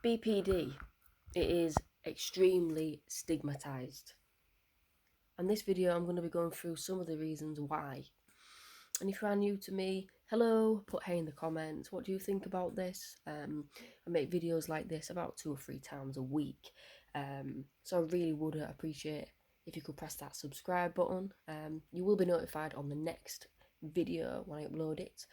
BPD, it is extremely stigmatized. And this video I'm going to be going through some of the reasons why. And if you are new to me, hello, put hey in the comments. What do you think about this? I make videos like this about 2 or 3 times a week. So I really would appreciate if you could press that subscribe button. You will be notified on the next video when I upload it.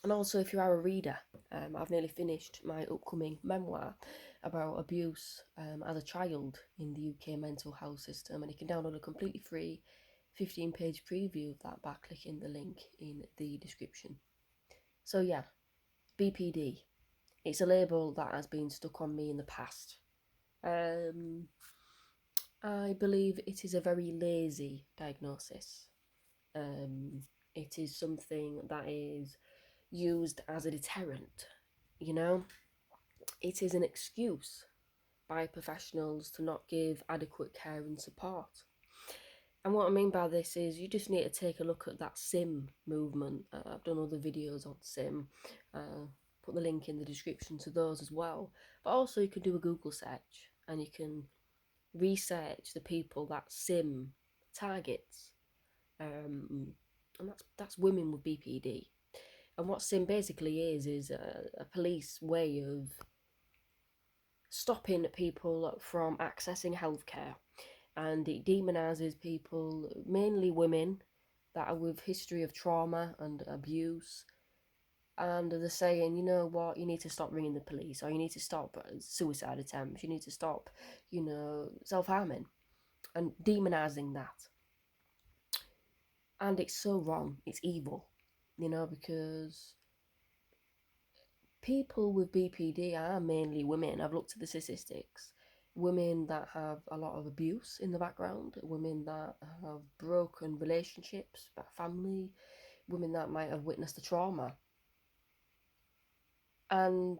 And also, if you are a reader, I've nearly finished my upcoming memoir about abuse as a child in the UK mental health system, and you can download a completely free 15-page preview of that by clicking the link in the description. So yeah, BPD. It's a label that has been stuck on me in the past. I believe it is a very lazy diagnosis. It is something that is used as a deterrent, you know? It is an excuse by professionals to not give adequate care and support. And what I mean by this is you just need to take a look at that SIM movement. I've done other videos on SIM. Put the link in the description to those as well. But also you can do a Google search and you can research the people that SIM targets. And that's women with BPD. And what SIM basically is a police way of stopping people from accessing healthcare. And it demonises people, mainly women, that are with history of trauma and abuse. And they're saying, you know what, you need to stop ringing the police, or you need to stop suicide attempts, you need to stop, self-harming, and demonising that. And it's so wrong, it's evil, because people with BPD are mainly women. I've looked at the statistics. Women that have a lot of abuse in the background, women that have broken relationships, family, women that might have witnessed a trauma. And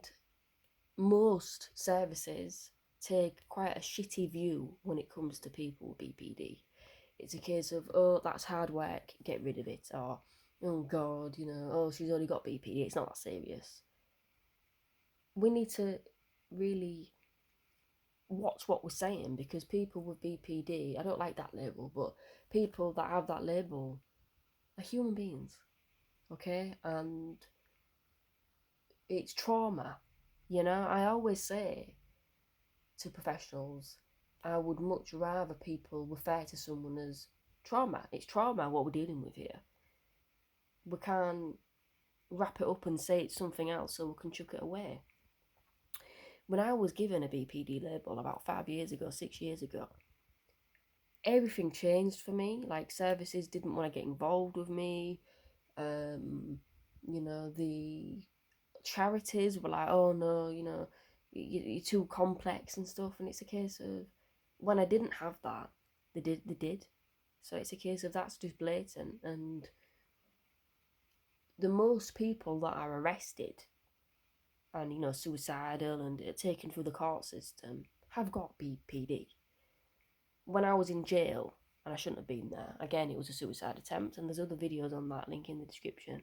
most services take quite a shitty view when it comes to people with BPD. It's a case of, oh, that's hard work, get rid of it, or, oh God, oh, she's only got BPD, it's not that serious. We need to really watch what we're saying, because people with BPD, I don't like that label, but people that have that label are human beings, okay? And it's trauma, I always say to professionals, I would much rather people refer to someone as trauma. It's trauma what we're dealing with here. We can't wrap it up and say it's something else so we can chuck it away. When I was given a BPD label about 5 years ago, 6 years ago, everything changed for me. Like, services didn't want to get involved with me. The charities were like, oh no, you're too complex and stuff. And it's a case of, when I didn't have that, they did. So it's a case of, that's just blatant. And the most people that are arrested and suicidal and taken through the court system have got BPD. When I was in jail, and I shouldn't have been there, again, it was a suicide attempt, and there's other videos on that, link in the description.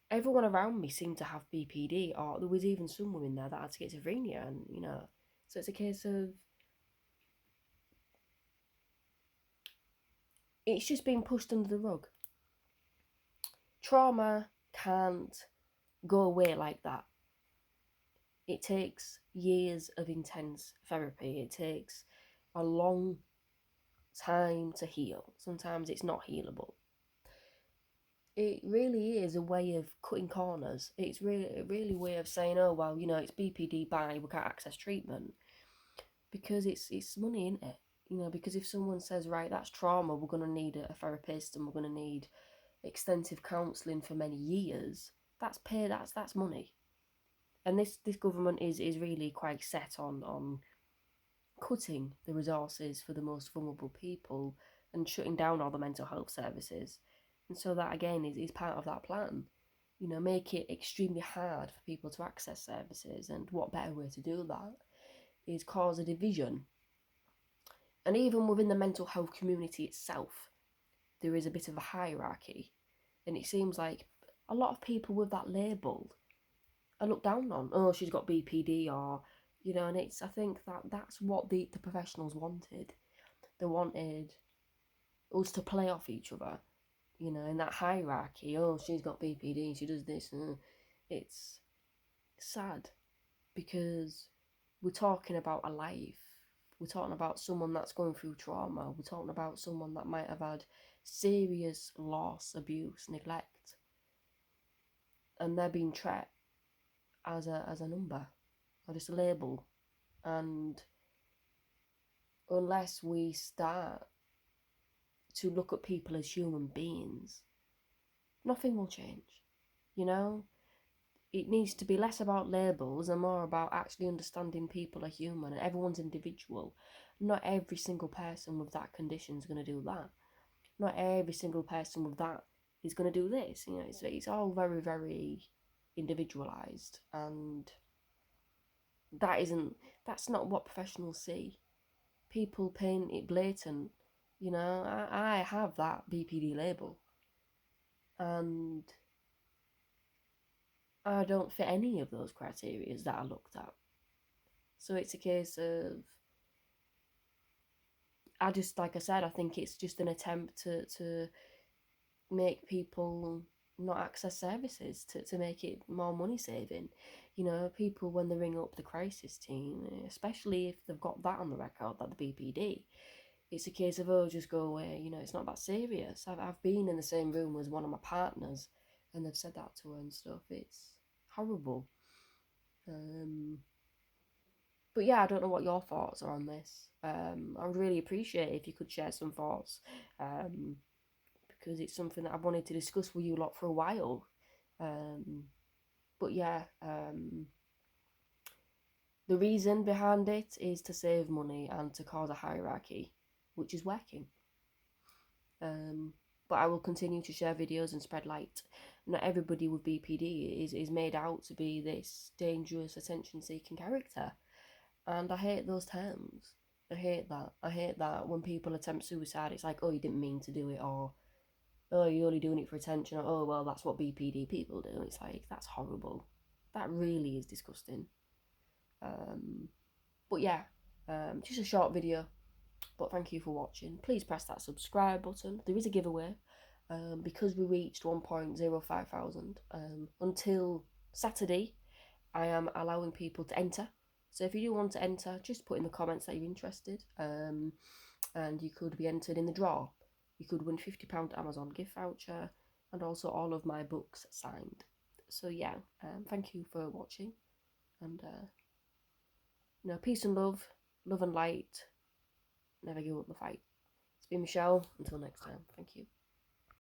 Everyone around me seemed to have BPD, or there was even some women there that had schizophrenia, and so it's a case of, it's just being pushed under the rug. Trauma can't go away like that. It takes years of intense therapy. It takes a long time to heal. Sometimes it's not healable. It really is a way of cutting corners. It's really a way of saying, oh, well, it's BPD, bye, we can't access treatment. Because it's money, isn't it? Because if someone says, right, that's trauma, we're going to need a therapist and we're going to need extensive counselling for many years, that's money. And this government is really quite set on cutting the resources for the most vulnerable people and shutting down all the mental health services. And so that, again, is part of that plan. Make it extremely hard for people to access services. And what better way to do that is cause a division. And even within the mental health community itself, there is a bit of a hierarchy. And it seems like a lot of people with that label are looked down on. Oh, she's got BPD, or and I think that's what the professionals wanted. They wanted us to play off each other, in that hierarchy. Oh, she's got BPD, she does this. It's sad because we're talking about a life. We're talking about someone that's going through trauma. We're talking about someone that might have had serious loss, abuse, neglect, and they're being treated as a number, or just a label. And unless we start to look at people as human beings, nothing will change. It needs to be less about labels and more about actually understanding people are human and everyone's individual. Not every single person with that condition is going to do that. Not every single person with that is going to do this. It's all very, very individualized, and that's not what professionals see. People paint it blatant. I have that BPD label, and I don't fit any of those criteria that I looked at. So it's a case of, like I said, I think it's just an attempt to make people not access services, to make it more money saving. People, when they ring up the crisis team, especially if they've got that on the record, that the BPD, it's a case of, oh, just go away. It's not that serious. I've been in the same room as one of my partners, and they've said that to her and stuff. It's horrible. But yeah, I don't know what your thoughts are on this. I would really appreciate it if you could share some thoughts, because it's something that I've wanted to discuss with you lot for a while. But yeah, the reason behind it is to save money and to cause a hierarchy, which is working. But I will continue to share videos and spread light. Not everybody with BPD is made out to be this dangerous, attention-seeking character. And I hate those terms. I hate that. I hate that when people attempt suicide, it's like, oh, you didn't mean to do it, or, oh, you're only doing it for attention, or, oh, well, that's what BPD people do. It's like, that's horrible. That really is disgusting. But yeah, just a short video. But thank you for watching. Please press that subscribe button. There is a giveaway. Because we reached 1.05 thousand. Until Saturday, I am allowing people to enter. So if you do want to enter, just put in the comments that you're interested, and you could be entered in the draw. You could win £50 Amazon gift voucher, and also all of my books signed. So yeah, thank you for watching, and peace and love and light. Never give up the fight. It's been Michelle. Until next time, thank you.